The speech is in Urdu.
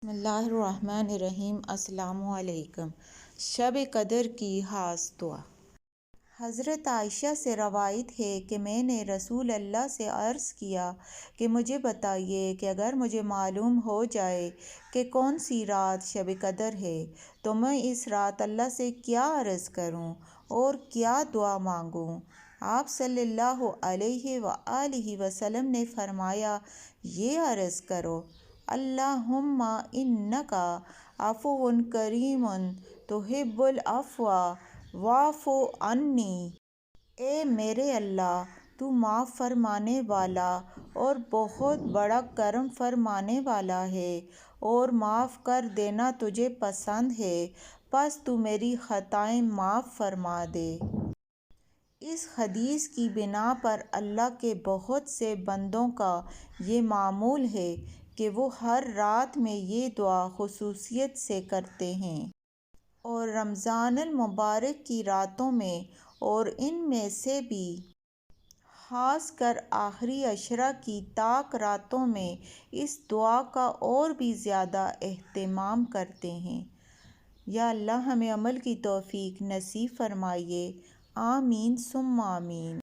بسم اللہ الرحمن الرحیم۔ السلام علیکم۔ شب قدر کی خاص دعا۔ حضرت عائشہ سے روایت ہے کہ میں نے رسول اللہ سے عرض کیا کہ مجھے بتائیے کہ اگر مجھے معلوم ہو جائے کہ کون سی رات شب قدر ہے تو میں اس رات اللہ سے کیا عرض کروں اور کیا دعا مانگوں۔ آپ صلی اللہ علیہ وآلہ وسلم نے فرمایا، یہ عرض کرو، اللہم انک عفو کریم تحب العفو فاعف عنی۔ اے میرے اللہ، تو معاف فرمانے والا اور بہت بڑا کرم فرمانے والا ہے اور معاف کر دینا تجھے پسند ہے، پس تو میری خطائیں معاف فرما دے۔ اس حدیث کی بنا پر اللہ کے بہت سے بندوں کا یہ معمول ہے کہ وہ ہر رات میں یہ دعا خصوصیت سے کرتے ہیں، اور رمضان المبارک کی راتوں میں اور ان میں سے بھی خاص کر آخری عشرہ کی طاق راتوں میں اس دعا کا اور بھی زیادہ اہتمام کرتے ہیں۔ یا اللہ ہمیں عمل کی توفیق نصیب فرمائے، آمین ثم آمین۔